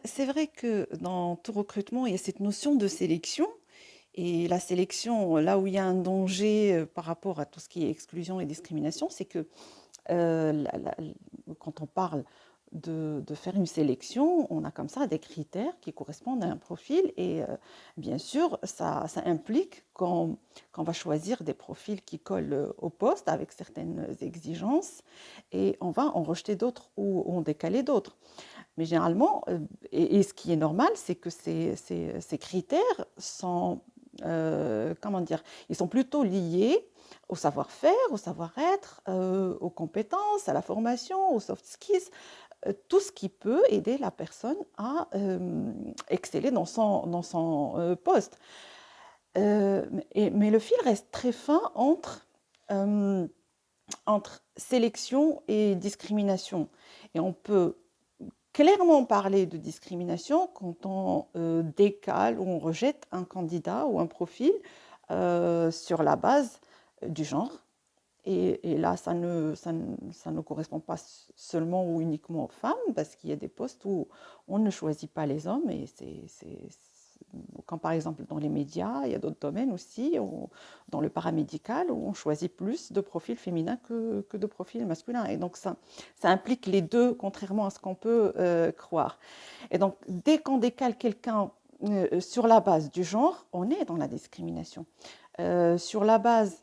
C'est vrai que dans tout recrutement, il y a cette notion de sélection. Et la sélection, là où il y a un danger par rapport à tout ce qui est exclusion et discrimination, c'est que quand on parle de faire une sélection, on a comme ça des critères qui correspondent à un profil et bien sûr, ça implique qu'on va choisir des profils qui collent au poste avec certaines exigences et on va en rejeter d'autres ou en décaler d'autres. Mais généralement, et ce qui est normal, c'est que ces critères sont, comment dire, ils sont plutôt liés au savoir-faire, au savoir-être, aux compétences, à la formation, aux soft skills, tout ce qui peut aider la personne à exceller dans son poste. Mais le fil reste très fin euh, entre sélection et discrimination. Et on peut clairement parler de discrimination quand on décale ou on rejette un candidat ou un profil sur la base du genre. Et là, ça ne correspond pas seulement ou uniquement aux femmes, parce qu'il y a des postes où on ne choisit pas les hommes, et quand par exemple dans les médias, il y a d'autres domaines aussi, dans le paramédical, où on choisit plus de profils féminins que de profils masculins. Et donc ça implique les deux, contrairement à ce qu'on peut croire. Et donc dès qu'on décale quelqu'un sur la base du genre, on est dans la discrimination. Sur la base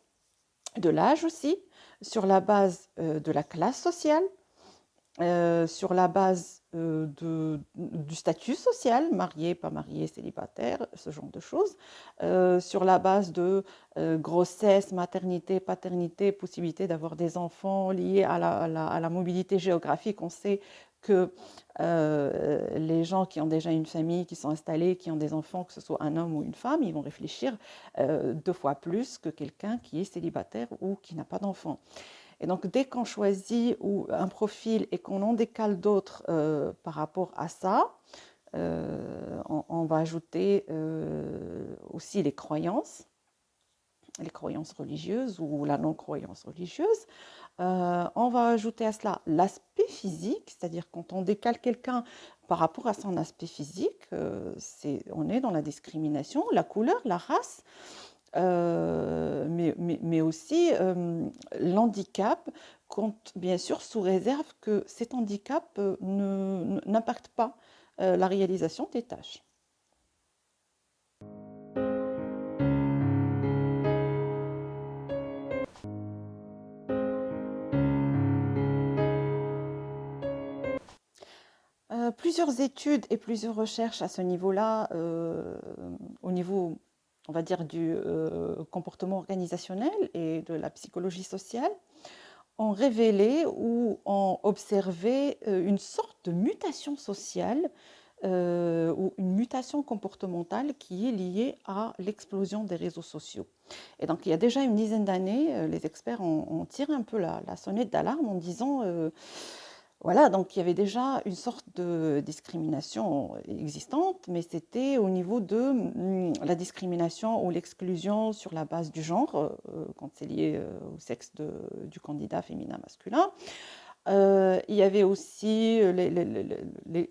de l'âge aussi, sur la base de la classe sociale, sur la base du statut social, marié, pas marié, célibataire, ce genre de choses, sur la base de grossesse, maternité, paternité, possibilité d'avoir des enfants liés à la mobilité géographique. On sait que les gens qui ont déjà une famille, qui sont installés, qui ont des enfants, que ce soit un homme ou une femme, ils vont réfléchir 2 fois plus que quelqu'un qui est célibataire ou qui n'a pas d'enfant. Et donc, dès qu'on choisit un profil et qu'on en décale d'autres par rapport à ça, on va ajouter aussi les croyances religieuses ou la non-croyance religieuse. On va ajouter à cela l'aspect physique, c'est-à-dire quand on décale quelqu'un par rapport à son aspect physique, on est dans la discrimination, la couleur, la race, mais aussi l'handicap, bien sûr sous réserve que cet handicap n'impacte pas la réalisation des tâches. Plusieurs études et plusieurs recherches à ce niveau-là, au niveau, on va dire, du comportement organisationnel et de la psychologie sociale, ont révélé ou ont observé une sorte de mutation sociale ou une mutation comportementale qui est liée à l'explosion des réseaux sociaux. Et donc, il y a déjà une dizaine d'années, les experts ont tiré un peu la sonnette d'alarme en disant voilà, donc il y avait déjà une sorte de discrimination existante, mais c'était au niveau de la discrimination ou l'exclusion sur la base du genre, quand c'est lié au sexe du candidat féminin-masculin. Il y avait aussi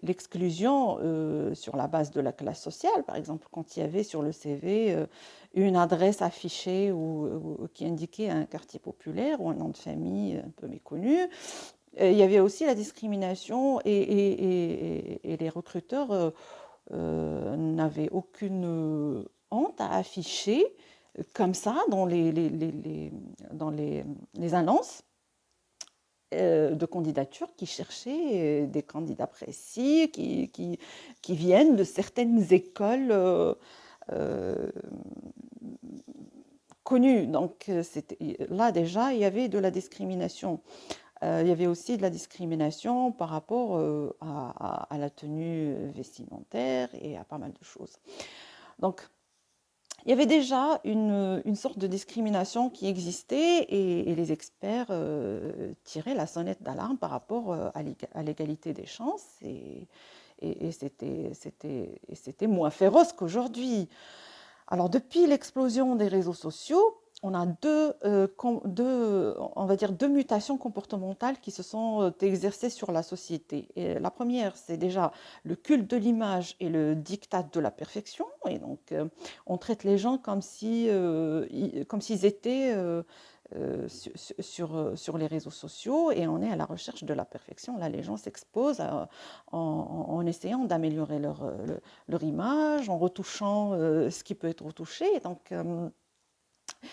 l'exclusion sur la base de la classe sociale, par exemple, quand il y avait sur le CV une adresse affichée ou qui indiquait un quartier populaire ou un nom de famille un peu méconnu. Il y avait aussi la discrimination et les recruteurs n'avaient aucune honte à afficher comme ça dans les annonces de candidature qui cherchaient des candidats précis qui viennent de certaines écoles euh, connues. Donc là déjà, il y avait de la discrimination. Il y avait aussi de la discrimination par rapport à la tenue vestimentaire et à pas mal de choses. Donc, il y avait déjà une sorte de discrimination qui existait et les experts tiraient la sonnette d'alarme par rapport à l'égalité des chances et c'était moins féroce qu'aujourd'hui. Alors, depuis l'explosion des réseaux sociaux, on a on va dire deux mutations comportementales qui se sont exercées sur la société. Et la première, c'est déjà le culte de l'image et le diktat de la perfection. Et donc, on traite les gens comme si, comme s'ils étaient sur les réseaux sociaux et on est à la recherche de la perfection. Là, les gens s'exposent en essayant d'améliorer leur image, en retouchant ce qui peut être retouché. Et donc,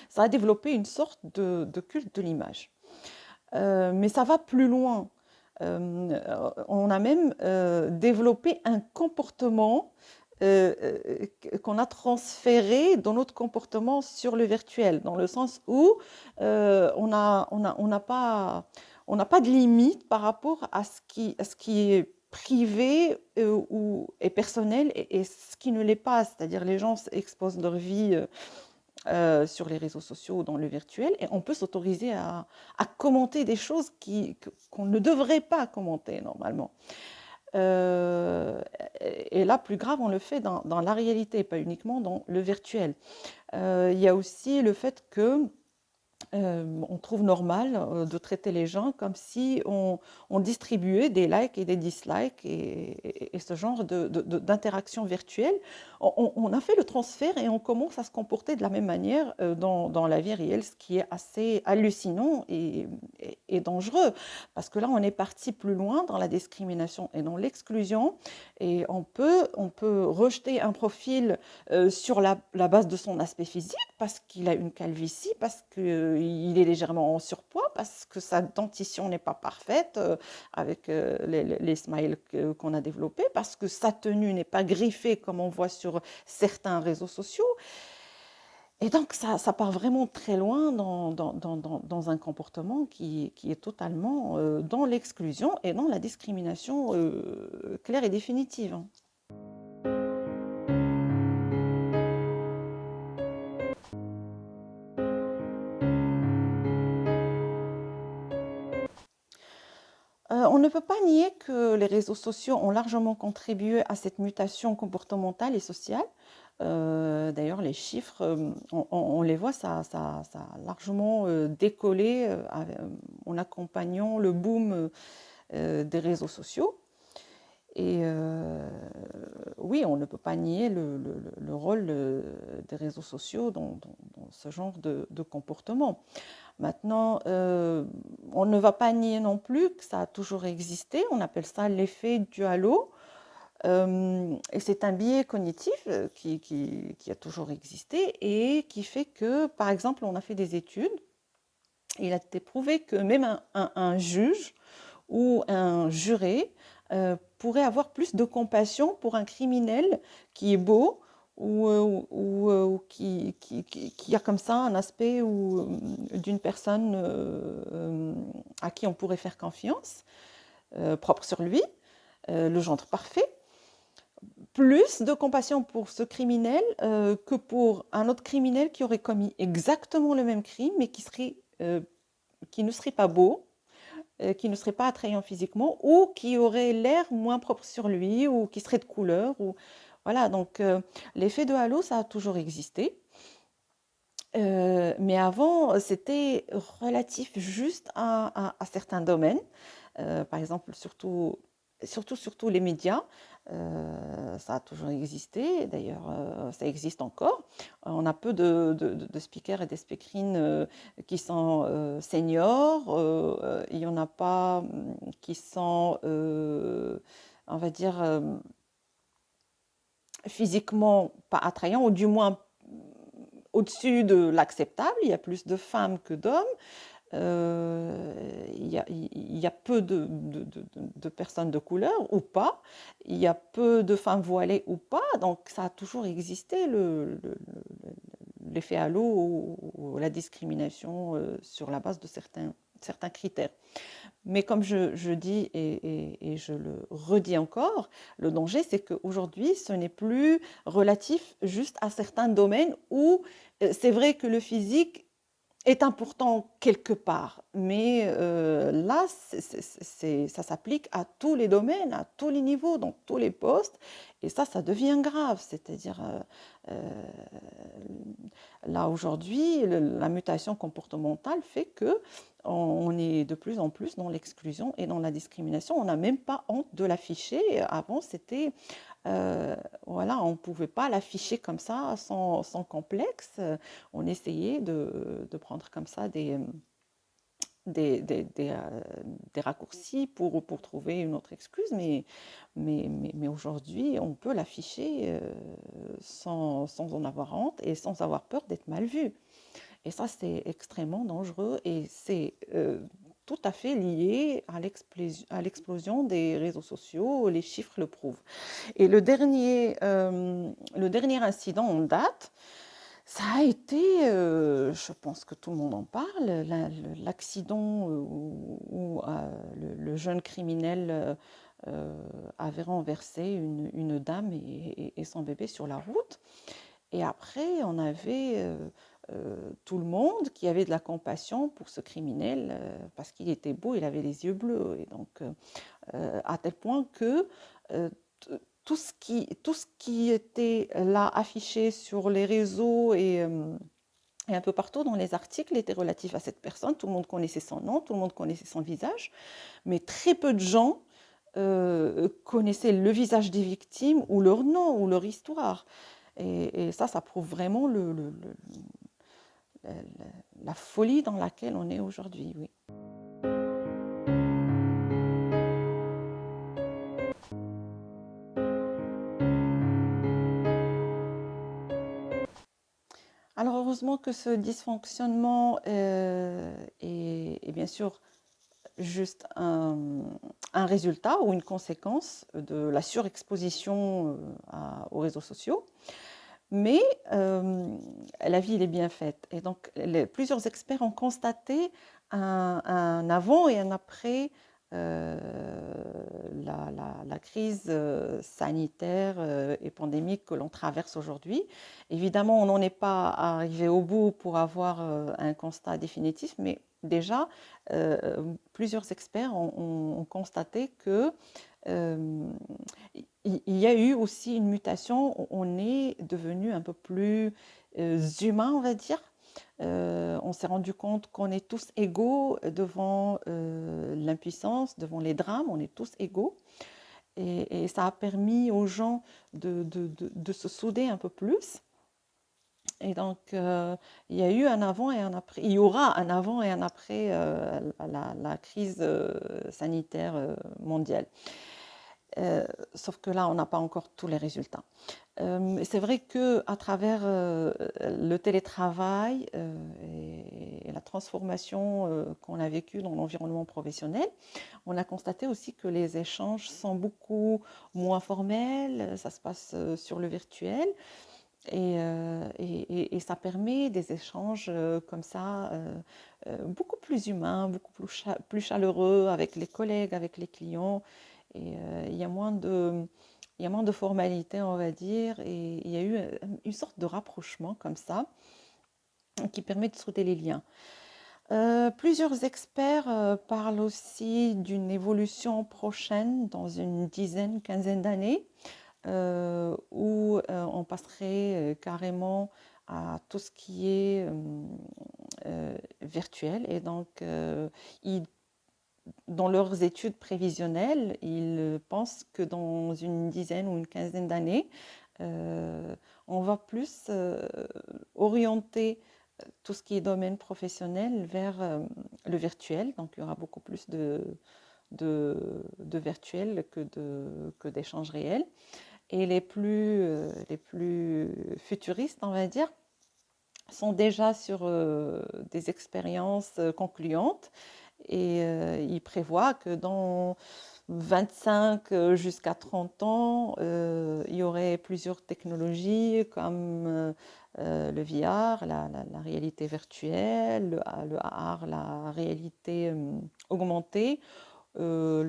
ça a développé une sorte de culte de l'image. Mais ça va plus loin. On a même développé un comportement qu'on a transféré dans notre comportement sur le virtuel, dans le sens où on n'a pas de limite par rapport à ce qui est privé ou est personnel et ce qui ne l'est pas. C'est-à-dire les gens exposent leur vie sur les réseaux sociaux ou dans le virtuel, et on peut s'autoriser à commenter des choses qu'on ne devrait pas commenter normalement. Et là, plus grave, on le fait dans la réalité, pas uniquement dans le virtuel. Il y a aussi le fait que on trouve normal de traiter les gens comme si on distribuait des likes et des dislikes et ce genre d'interaction virtuelle. On a fait le transfert et on commence à se comporter de la même manière dans la vie réelle, ce qui est assez hallucinant et dangereux. Parce que là, on est parti plus loin dans la discrimination et dans l'exclusion. Et on peut rejeter un profil sur la base de son aspect physique, parce qu'il a une calvitie, parce qu'il est légèrement en surpoids, parce que sa dentition n'est pas parfaite avec les smiles qu'on a développés, parce que sa tenue n'est pas griffée comme on voit sur certains réseaux sociaux. Et donc, ça part vraiment très loin dans un comportement qui est totalement dans l'exclusion et dans la discrimination claire et définitive. On ne peut pas nier que les réseaux sociaux ont largement contribué à cette mutation comportementale et sociale. D'ailleurs, les chiffres, on les voit, ça a largement décollé en accompagnant le boom des réseaux sociaux. Et oui, on ne peut pas nier le rôle des réseaux sociaux dans ce genre de comportement. Maintenant, on ne va pas nier non plus que ça a toujours existé. On appelle ça l'effet du halo. Et c'est un biais cognitif qui a toujours existé et qui fait que, par exemple, on a fait des études. Il a été prouvé que même un juge ou un juré pourrait avoir plus de compassion pour un criminel qui est beau ou qui a comme ça un aspect d'une personne à qui on pourrait faire confiance, propre sur lui, le gendre parfait, plus de compassion pour ce criminel que pour un autre criminel qui aurait commis exactement le même crime, mais qui ne serait pas beau, qui ne serait pas attrayant physiquement, ou qui aurait l'air moins propre sur lui, ou qui serait de couleur. Voilà, donc l'effet de halo, ça a toujours existé. Mais avant, c'était relatif juste à certains domaines. Par exemple, surtout les médias. Ça a toujours existé, d'ailleurs ça existe encore. On a peu de speakers et de speakerines qui sont seniors, il n'y en a pas qui sont, on va dire, physiquement pas attrayants, ou du moins au-dessus de l'acceptable. Il y a plus de femmes que d'hommes. Il y a peu de personnes de couleur ou pas, il y a peu de femmes voilées ou pas, donc ça a toujours existé l'effet halo ou la discrimination sur la base de certains critères. Mais comme je dis et je le redis encore, le danger c'est qu'aujourd'hui ce n'est plus relatif juste à certains domaines où c'est vrai que le physique est important quelque part. mais là, ça s'applique à tous les domaines, à tous les niveaux, dans tous les postes, et ça devient grave. C'est-à-dire, là aujourd'hui, la mutation comportementale fait que on est de plus en plus dans l'exclusion et dans la discrimination. On n'a même pas honte de l'afficher. Avant, c'était voilà, on ne pouvait pas l'afficher comme ça sans complexe. On essayait de prendre comme ça des, des, des, euh, des raccourcis pour trouver une autre excuse, mais aujourd'hui, on peut l'afficher sans en avoir honte et sans avoir peur d'être mal vu. Et ça, c'est extrêmement dangereux et c'est tout à fait lié à l'explosion des réseaux sociaux. Les chiffres le prouvent. Et le dernier incident en date, ça a été, je pense que tout le monde en parle, l'accident où le jeune criminel avait renversé une dame et son bébé sur la route. Et après, on avait tout le monde qui avait de la compassion pour ce criminel parce qu'il était beau, il avait les yeux bleus. Et donc, à tel point que euh, tout ce qui était là affiché sur les réseaux et un peu partout dans les articles était relatif à cette personne. Tout le monde connaissait son nom, tout le monde connaissait son visage, mais très peu de gens connaissaient le visage des victimes ou leur nom ou leur histoire. Et ça prouve vraiment la, la folie dans laquelle on est aujourd'hui. Oui. Alors heureusement que ce dysfonctionnement est bien sûr juste un résultat ou une conséquence de la surexposition aux réseaux sociaux. Mais la vie, elle est bien faite. Et donc, plusieurs experts ont constaté un avant et un après la crise sanitaire et pandémique que l'on traverse aujourd'hui. Évidemment, on n'en est pas arrivé au bout pour avoir un constat définitif, mais déjà, plusieurs experts ont constaté que il y a eu aussi une mutation, on est devenu un peu plus humain, on va dire. On s'est rendu compte qu'on est tous égaux devant l'impuissance, devant les drames, on est tous égaux. Et ça a permis aux gens de se souder un peu plus. Et donc, il y a eu un avant et un après. Il y aura un avant et un après la crise sanitaire mondiale. Sauf que là, on n'a pas encore tous les résultats. C'est vrai qu'à travers le télétravail et la transformation qu'on a vécue dans l'environnement professionnel, on a constaté aussi que les échanges sont beaucoup moins formels, ça se passe sur le virtuel. Et ça permet des échanges comme ça, beaucoup plus humains, beaucoup plus chaleureux avec les collègues, avec les clients. Et il y a moins de formalités, on va dire. Et il y a eu une sorte de rapprochement comme ça qui permet de souder les liens. Plusieurs experts parlent aussi d'une évolution prochaine dans une dizaine, quinzaine d'années où on passerait carrément à tout ce qui est virtuel. Et donc, dans leurs études prévisionnelles, ils pensent que dans une dizaine ou une quinzaine d'années, on va plus orienter tout ce qui est domaine professionnel vers le virtuel. Donc, il y aura beaucoup plus de virtuel que d'échanges réels. Et les plus futuristes, on va dire, sont déjà sur des expériences concluantes et ils prévoient que dans 25 jusqu'à 30 ans, il y aurait plusieurs technologies comme le VR, la réalité virtuelle, le AR, la réalité augmentée, la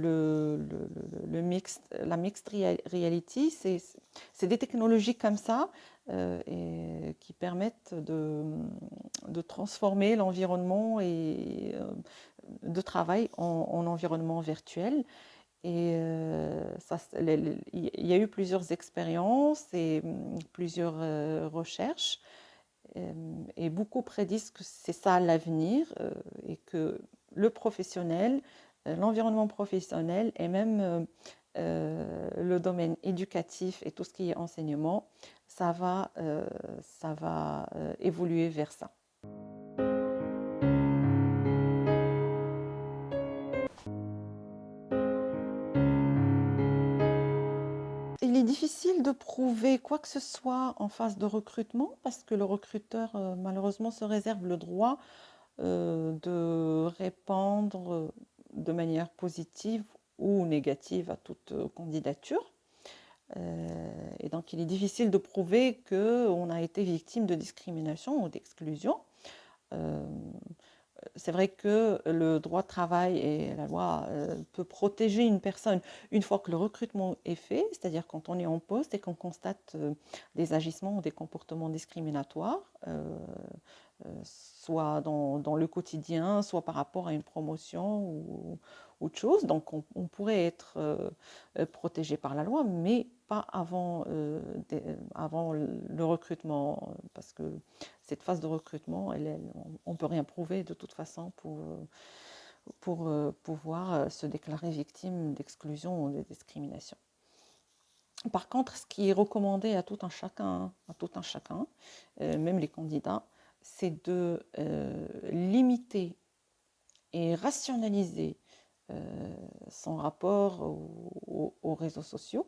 mixed reality, c'est des technologies comme ça et qui permettent de transformer l'environnement et de travail en environnement virtuel. Et il y a eu plusieurs expériences et plusieurs recherches. Et beaucoup prédisent que c'est ça l'avenir et que le professionnel, l'environnement professionnel et même le domaine éducatif et tout ce qui est enseignement, ça va évoluer vers ça. Il est difficile de prouver quoi que ce soit en phase de recrutement parce que le recruteur, malheureusement, se réserve le droit de répondre de manière positive ou négative à toute candidature. Et donc, il est difficile de prouver qu'on a été victime de discrimination ou d'exclusion. Euh, c'est vrai que le droit de travail et la loi peut protéger une personne une fois que le recrutement est fait, c'est-à-dire quand on est en poste et qu'on constate des agissements ou des comportements discriminatoires, soit dans le quotidien, soit par rapport à une promotion ou autre chose. Donc on pourrait être protégé par la loi, mais pas avant le recrutement, parce que cette phase de recrutement, on ne peut rien prouver de toute façon pour pouvoir se déclarer victime d'exclusion ou de discrimination. Par contre, ce qui est recommandé à tout un chacun, même les candidats, c'est de limiter et rationaliser son rapport aux réseaux sociaux.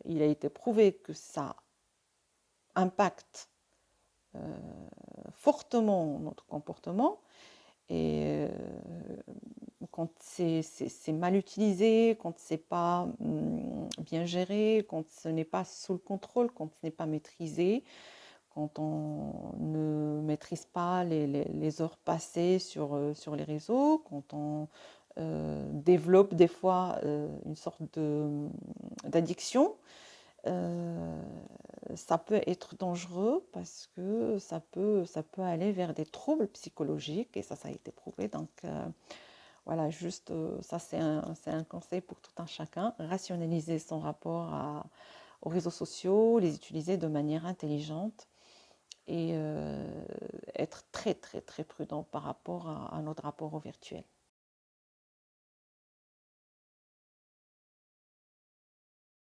Il a été prouvé que ça impacte fortement notre comportement et quand c'est mal utilisé, quand c'est pas bien géré, quand ce n'est pas sous le contrôle, quand ce n'est pas maîtrisé, quand on ne maîtrise pas les heures passées sur les réseaux, quand on développe des fois une sorte d'addiction, ça peut être dangereux parce que ça peut aller vers des troubles psychologiques et ça a été prouvé. Donc voilà, juste ça c'est un conseil pour tout un chacun, rationaliser son rapport aux réseaux sociaux, les utiliser de manière intelligente et être très très très prudent par rapport à notre rapport au virtuel.